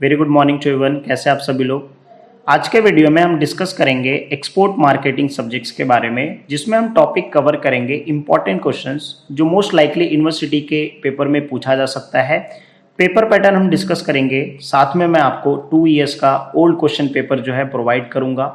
Very good morning to everyone. कैसे आप सभी लोग। आज के वीडियो में हम डिस्कस करेंगे एक्सपोर्ट मार्केटिंग सब्जेक्ट्स के बारे में, जिसमें हम टॉपिक कवर करेंगे इंपॉर्टेंट क्वेश्चंस जो मोस्ट लाइकली यूनिवर्सिटी के पेपर में पूछा जा सकता है। पेपर पैटर्न हम डिस्कस करेंगे, साथ में मैं आपको 2 ईयर्स का ओल्ड क्वेश्चन पेपर जो है प्रोवाइड करूंगा,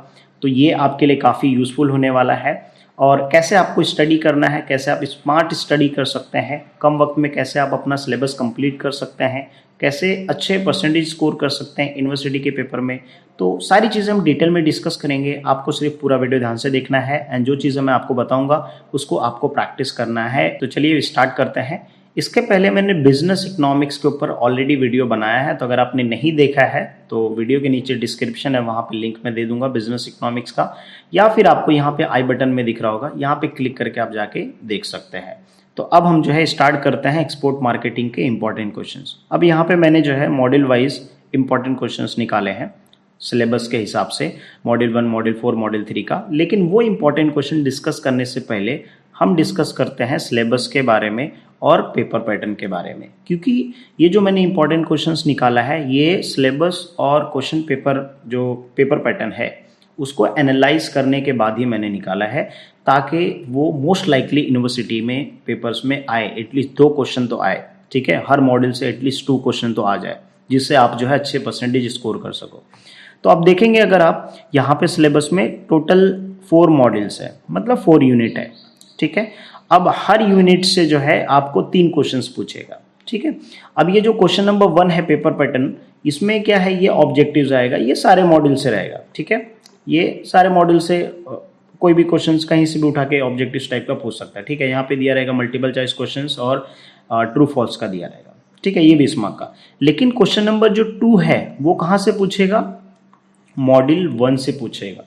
तो ये आपके लिए काफ़ी यूजफुल होने वाला है। और कैसे आपको स्टडी करना है, कैसे आप स्मार्ट स्टडी कर सकते हैं, कम वक्त में कैसे आप अपना सिलेबस कंप्लीट कर सकते हैं, कैसे अच्छे परसेंटेज स्कोर कर सकते हैं यूनिवर्सिटी के पेपर में, तो सारी चीज़ें हम डिटेल में डिस्कस करेंगे। आपको सिर्फ पूरा वीडियो ध्यान से देखना है एंड जो चीज़ें मैं आपको बताऊंगा उसको आपको प्रैक्टिस करना है। तो चलिए स्टार्ट करते हैं। इसके पहले मैंने बिजनेस इकोनॉमिक्स के ऊपर ऑलरेडी वीडियो बनाया है, तो अगर आपने नहीं देखा है तो वीडियो के नीचे डिस्क्रिप्शन है, वहाँ पे लिंक मैं दे दूंगा बिजनेस इकोनॉमिक्स का, या फिर आपको यहाँ पे आई बटन में दिख रहा होगा, यहाँ पे क्लिक करके आप जाके देख सकते हैं। तो अब हम जो है स्टार्ट करते हैं एक्सपोर्ट मार्केटिंग के इंपॉर्टेंट क्वेश्चंस। अब यहाँ पे मैंने जो है मॉड्यूल वाइज इंपॉर्टेंट क्वेश्चंस निकाले हैं सिलेबस के हिसाब से, मॉड्यूल 1, मॉड्यूल 4, मॉड्यूल 3 का। लेकिन वो इंपॉर्टेंट क्वेश्चन डिस्कस करने से पहले हम डिस्कस करते हैं सिलेबस के बारे में और पेपर पैटर्न के बारे में, क्योंकि ये जो मैंने इंपॉर्टेंट क्वेश्चंस निकाला है ये सिलेबस और क्वेश्चन पेपर जो पेपर पैटर्न है उसको एनालाइज करने के बाद ही मैंने निकाला है, ताकि वो मोस्ट लाइकली यूनिवर्सिटी में पेपर्स में आए, एटलीस्ट 2 क्वेश्चन तो आए। ठीक है, हर मॉड्यूल से एटलीस्ट 2 क्वेश्चन तो आ जाए, जिससे आप जो है अच्छे परसेंटेज स्कोर कर सको। तो आप देखेंगे अगर आप यहाँ पे सिलेबस में टोटल 4 मॉड्यूल्स है, मतलब 4 यूनिट है। ठीक है, अब हर यूनिट से जो है आपको 3 क्वेश्चंस पूछेगा। ठीक है, अब ये जो क्वेश्चन नंबर 1 है पेपर पैटर्न, इसमें क्या है, ये ऑब्जेक्टिव्स आएगा, ये सारे मॉड्यूल से रहेगा। ठीक है, ये सारे मॉड्यूल से कोई भी क्वेश्चंस कहीं से भी उठा के ऑब्जेक्टिव टाइप का पूछ सकता है। ठीक है, यहाँ पे दिया रहेगा मल्टीपल चॉइस क्वेश्चंस और ट्रू फॉल्स का दिया रहेगा। ठीक है, ये 20 मार्क का। लेकिन क्वेश्चन नंबर जो 2 है वो कहाँ से पूछेगा, मॉड्यूल 1 से पूछेगा।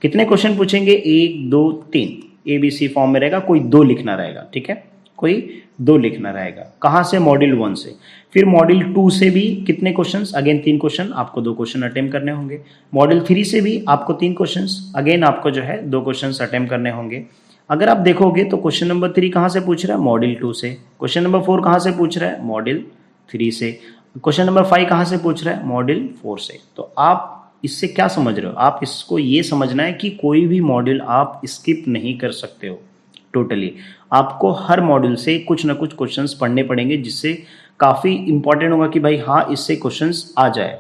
कितने क्वेश्चन पूछेंगे, 1, 2, 3 ABC फॉर्म में रहेगा, कोई 2 लिखना रहेगा। ठीक है, कोई 2 लिखना रहेगा। कहाँ से, मॉड्यूल 1 से। फिर मॉड्यूल 2 से भी कितने क्वेश्चंस, अगेन 3 क्वेश्चन, आपको 2 क्वेश्चन अटेम्प्ट करने होंगे। मॉड्यूल 3 से भी आपको 3 क्वेश्चंस, अगेन आपको जो है 2 क्वेश्चंस अटेम्प्ट करने होंगे। अगर आप देखोगे तो क्वेश्चन नंबर 3 कहाँ से पूछ रहा है, मॉड्यूल 2 से। क्वेश्चन नंबर 4 कहाँ से पूछ रहा है, मॉड्यूल 3 से। क्वेश्चन नंबर 5 कहाँ से पूछ रहा है, मॉड्यूल 4 से। तो आप इससे क्या समझ रहे हो, आप इसको ये समझना है कि कोई भी मॉड्यूल आप स्किप नहीं कर सकते हो। टोटली आपको हर मॉड्यूल से कुछ ना कुछ क्वेश्चंस पढ़ने पड़ेंगे, जिससे काफ़ी इंपॉर्टेंट होगा कि भाई हाँ इससे क्वेश्चंस आ जाए।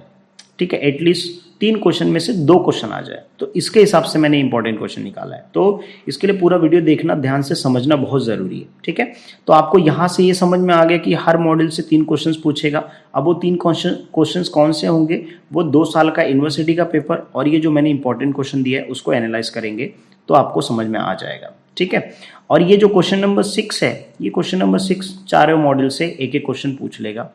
ठीक है, एटलीस्ट 3 क्वेश्चन में से 2 क्वेश्चन आ जाए, तो इसके हिसाब से मैंने इंपॉर्टेंट क्वेश्चन निकाला है। तो इसके लिए पूरा वीडियो देखना, ध्यान से समझना बहुत ज़रूरी है। ठीक है, तो आपको यहाँ से ये समझ में आ गया कि हर मॉड्यूल से 3 क्वेश्चन पूछेगा। अब वो 3 क्वेश्चन कौन से होंगे, वो 2 साल का यूनिवर्सिटी का पेपर और ये जो मैंने इंपॉर्टेंट क्वेश्चन दिया है उसको एनालाइज करेंगे, तो आपको समझ में आ जाएगा। ठीक है, और ये जो क्वेश्चन नंबर 6 है, ये क्वेश्चन नंबर 6 चारों मॉड्यूल से एक एक क्वेश्चन पूछ लेगा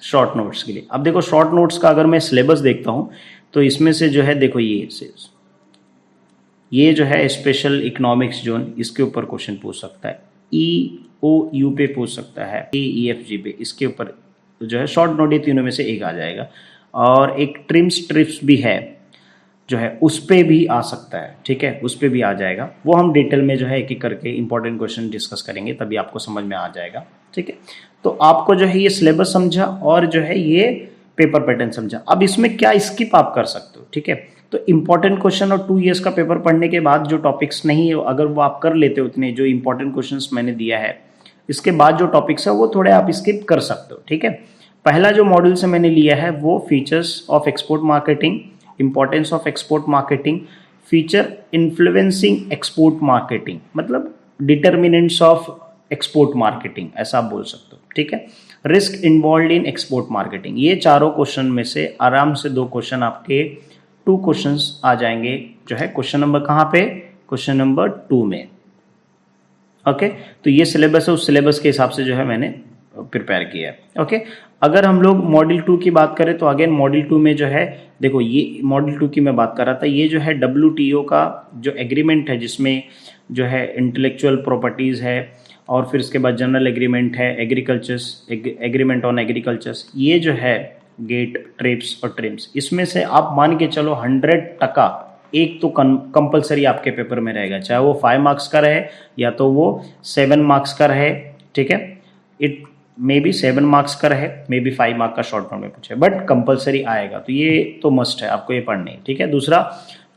शॉर्ट नोट्स के लिए। अब देखो शॉर्ट नोट्स का अगर मैं सिलेबस देखता हूँ तो इसमें से जो है देखो ये जो है स्पेशल इकोनॉमिक्स जोन, इसके ऊपर क्वेश्चन पूछ सकता है। EOU पे पूछ सकता है, AEFG पे, इसके ऊपर जो है शॉर्ट नोट, ये तीनों में से एक आ जाएगा। और एक ट्रिप्स भी है जो है, उस पे भी आ सकता है। ठीक है, उस पे भी आ जाएगा। वो हम डिटेल में जो है एक एक करके इंपॉर्टेंट क्वेश्चन डिस्कस करेंगे, तभी आपको समझ में आ जाएगा। ठीक है, तो आपको जो है ये सिलेबस समझा और जो है ये पेपर पैटर्न समझा। अब इसमें क्या स्किप आप कर सकते हो। ठीक है, तो इंपॉर्टेंट क्वेश्चन और 2 ईयर्स का पेपर पढ़ने के बाद जो टॉपिक्स नहीं है, अगर वो आप कर लेते हो, उतने जो इंपॉर्टेंट क्वेश्चंस मैंने दिया है, इसके बाद जो टॉपिक्स है वो थोड़े आप स्किप कर सकते हो। ठीक है, पहला जो मॉड्यूल से मैंने लिया है वो features of export marketing, importance of export marketing, feature influencing export marketing, मतलब डिटर्मिनेंट्स ऑफ एक्सपोर्ट मार्केटिंग, ऐसा आप बोल सकते हो। ठीक है, risk involve in export marketing. ये चारों क्वेश्चन में से आराम से 2 क्वेश्चन, आपके 2 क्वेश्चंस आ जाएंगे जो है क्वेश्चन नंबर कहाँ पे, क्वेश्चन नंबर 2 में। ओके, तो ये सिलेबस है, उस सिलेबस के हिसाब से जो है मैंने प्रिपेयर किया है। ओके, अगर हम लोग मॉड्यूल 2 की बात करें तो अगेन मॉड्यूल 2 में जो है देखो, ये मॉड्यूल 2 की मैं बात कर रहा था, ये जो है WTO का जो एग्रीमेंट है, जिसमें जो है इंटेलेक्चुअल प्रॉपर्टीज़ है, और फिर इसके बाद जनरल एग्रीमेंट है, एग्रीमेंट ऑन एग्रीकल्चर्स, ये जो है गेट, ट्रिप्स और ट्रिम्स, इसमें से आप मान के चलो 100% एक तो कंपलसरी आपके पेपर में रहेगा, चाहे वो 5 मार्क्स का रहे या तो वो 7 मार्क्स का रहे। ठीक है, मे बी 7 मार्क्स का रहे, मे बी 5 मार्क का शॉर्ट नोट में पूछे, बट कंपलसरी आएगा, तो ये तो मस्ट है, आपको ये पढ़नी है। ठीक है। दूसरा,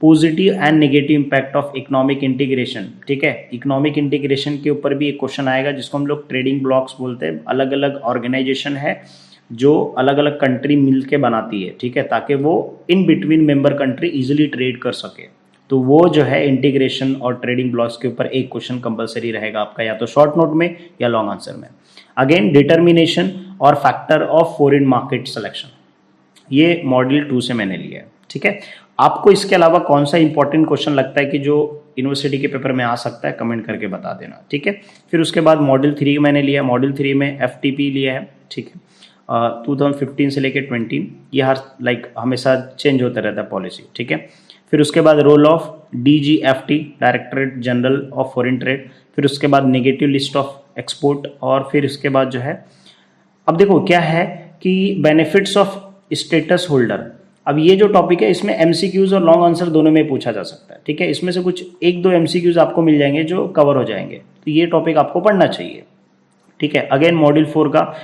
positive and negative impact of economic integration. ठीक है, इकोनॉमिक इंटीग्रेशन के ऊपर भी एक क्वेश्चन आएगा, जिसको हम लोग ट्रेडिंग ब्लॉक्स बोलते हैं। अलग अलग ऑर्गेनाइजेशन है जो अलग अलग कंट्री मिल के बनाती है, ठीक है, ताकि वो in between member country easily trade कर सके। तो वो जो है इंटीग्रेशन और ट्रेडिंग ब्लॉक्स के ऊपर एक क्वेश्चन कंपलसरी रहेगा आपका, या तो शॉर्ट नोट में या लॉन्ग आंसर में। अगेन, डिटर्मिनेशन और factor of foreign market selection, ये मॉड्यूल 2 से मैंने लिया है। ठीक है। आपको इसके अलावा कौन सा इंपॉर्टेंट क्वेश्चन लगता है कि जो यूनिवर्सिटी के पेपर में आ सकता है, कमेंट करके बता देना। ठीक है। फिर उसके बाद मॉड्यूल 3 मैंने लिया है, मॉड्यूल 3 में FTP लिया है। ठीक है। 2015 से लेके 20, ये हर हमेशा चेंज होता रहता है पॉलिसी। ठीक है। फिर उसके बाद role of DGFT, directorate general of foreign trade. फिर उसके बाद नेगेटिव लिस्ट ऑफ एक्सपोर्ट, और फिर उसके बाद जो है, अब देखो क्या है कि बेनिफिट्स ऑफ स्टेटस होल्डर। अब ये जो टॉपिक है, इसमें MCQs और लॉन्ग आंसर दोनों में पूछा जा सकता है। ठीक है। इसमें से कुछ 1-2 MCQs आपको मिल जाएंगे जो कवर हो जाएंगे, तो ये टॉपिक आपको पढ़ना चाहिए। ठीक है। अगेन, मॉड्यूल 4 का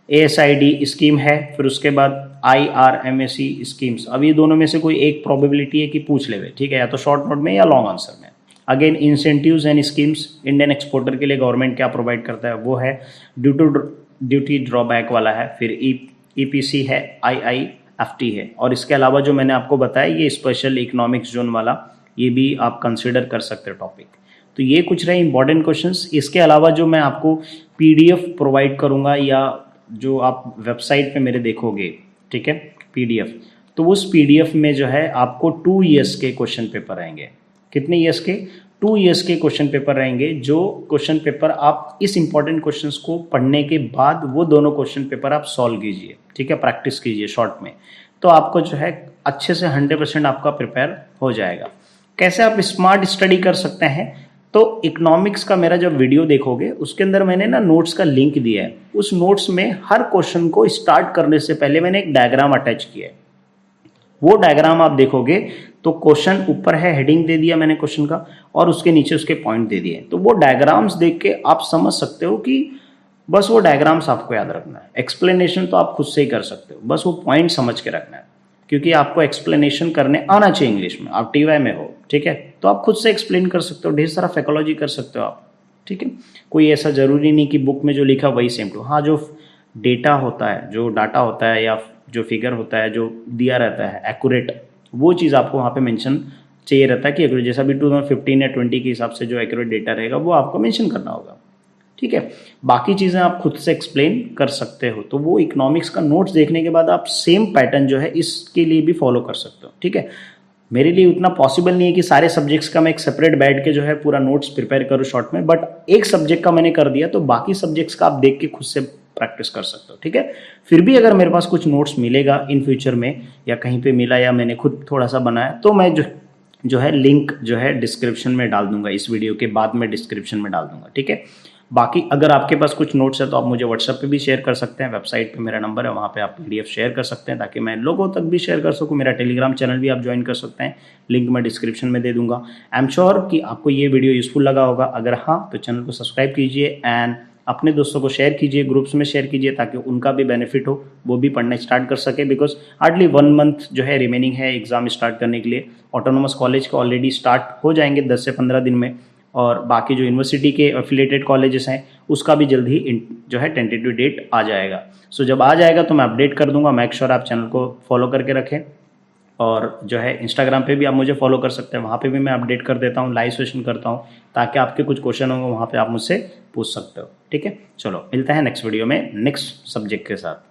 ASID स्कीम है, फिर उसके बाद IRMAC स्कीम्स। अब ये दोनों में से कोई एक प्रोबेबिलिटी है कि पूछ लेवे, ठीक है, या तो शॉर्ट नोट में या लॉन्ग आंसर में। Again, incentives and schemes, Indian exporter के लिए गवर्नमेंट क्या प्रोवाइड करता है, वो है ड्यूटी ड्रॉबैक वाला है। फिर EPC है, IIFT है, और इसके अलावा जो मैंने आपको बताया ये स्पेशल इकोनॉमिक्स जोन वाला, ये भी आप कंसिडर कर सकते हो टॉपिक। तो ये कुछ रहे इंपॉर्टेंट क्वेश्चंस। इसके अलावा जो मैं आपको PDF प्रोवाइड करूँगा, या जो आप वेबसाइट पे मेरे देखोगे, ठीक है, PDF, तो उस PDF में जो है आपको 2 ईयर्स के क्वेश्चन पेपर रहेंगे। कितने ईयर्स के? 2 ईयर्स के क्वेश्चन पेपर रहेंगे, जो क्वेश्चन पेपर आप इस इंपॉर्टेंट क्वेश्चंस को पढ़ने के बाद वो दोनों क्वेश्चन पेपर आप सॉल्व कीजिए। ठीक है, प्रैक्टिस कीजिए शॉर्ट में, तो आपको जो है अच्छे से 100% आपका प्रिपेयर हो जाएगा। कैसे आप स्मार्ट स्टडी कर सकते हैं? तो इकोनॉमिक्स का मेरा जब वीडियो देखोगे, उसके अंदर मैंने ना नोट्स का लिंक दिया है। उस नोट्स में हर क्वेश्चन को स्टार्ट करने से पहले मैंने एक डायग्राम अटैच किया है। वो डायग्राम आप देखोगे तो क्वेश्चन ऊपर है, हेडिंग दे दिया मैंने क्वेश्चन का, और उसके नीचे उसके पॉइंट दे दिए। तो वो डायग्राम्स देख के आप समझ सकते हो कि बस वो डायग्राम्स आपको याद रखना है। एक्सप्लेनेशन तो आप खुद से ही कर सकते हो, बस वो पॉइंट समझ के रखना है, क्योंकि आपको एक्सप्लेनेशन करने आना चाहिए इंग्लिश में। आप TY में हो, ठीक है, तो आप खुद से एक्सप्लेन कर सकते हो, ढेर सारा फैकोलॉजी कर सकते हो आप। ठीक है, कोई ऐसा जरूरी नहीं कि बुक में जो लिखा वही सेम टू। हाँ, जो डेटा होता है, जो डाटा होता है, या जो फिगर होता है, जो दिया रहता है एक्यूरेट, वो चीज़ आपको वहाँ पे मेंशन चाहिए रहता है कि एक्यूरेट, जैसा भी 2015 या 20 के हिसाब से जो एक्यूरेट डेटा रहेगा वो आपको मेंशन करना होगा। ठीक है, बाकी चीज़ें आप खुद से एक्सप्लेन कर सकते हो। तो वो इकोनॉमिक्स का नोट्स देखने के बाद आप सेम पैटर्न जो है इसके लिए भी फॉलो कर सकते हो। ठीक है, मेरे लिए उतना पॉसिबल नहीं है कि सारे सब्जेक्ट्स का मैं एक सेपरेट बैठ के जो है पूरा नोट्स प्रिपेयर करूँ शॉर्ट में, बट एक सब्जेक्ट का मैंने कर दिया, तो बाकी सब्जेक्ट्स का आप देख के खुद से प्रैक्टिस कर सकते हो। ठीक है, फिर भी अगर मेरे पास कुछ नोट्स मिलेगा इन फ्यूचर में, या कहीं पे मिला, या मैंने खुद थोड़ा सा बनाया, तो मैं जो है लिंक जो है डिस्क्रिप्शन में डाल दूंगा, इस वीडियो के बाद में डिस्क्रिप्शन में डाल दूंगा। ठीक है, बाकी अगर आपके पास कुछ नोट्स है तो आप मुझे व्हाट्सएप पे भी शेयर कर सकते हैं। वेबसाइट पे मेरा नंबर है, वहाँ पे आप PDF शेयर कर सकते हैं, ताकि मैं लोगों तक भी शेयर कर सकूँ। मेरा टेलीग्राम चैनल भी आप ज्वाइन कर सकते हैं, लिंक मैं डिस्क्रिप्शन में दे दूंगा। आई एम श्योर कि आपको ये वीडियो यूजफुल लगा होगा। अगर हाँ, तो चैनल को सब्सक्राइब कीजिए एंड अपने दोस्तों को शेयर कीजिए, ग्रुप्स में शेयर कीजिए, ताकि उनका भी बेनिफिट हो, वो भी पढ़ना स्टार्ट कर सके। बिकॉज हार्डली 1 मंथ जो है रिमेनिंग है एग्जाम स्टार्ट करने के लिए। ऑटोनोमस कॉलेज का ऑलरेडी स्टार्ट हो जाएंगे 10 से 15 दिन में, और बाकी जो यूनिवर्सिटी के एफिलिएटेड कॉलेजेस हैं उसका भी जल्द ही जो है टेंटेटिव डेट आ जाएगा। सो जब आ जाएगा तो मैं अपडेट कर दूंगा। मेक श्योर आप चैनल को फॉलो करके रखें, और जो है इंस्टाग्राम पे भी आप मुझे फॉलो कर सकते हैं, वहाँ पे भी मैं अपडेट कर देता हूँ, लाइव सेशन करता हूँ, ताकि आपके कुछ क्वेश्चन होंगे वहाँ पे आप मुझसे पूछ सकते हो। ठीक है, चलो मिलते हैं नेक्स्ट वीडियो में नेक्स्ट सब्जेक्ट के साथ।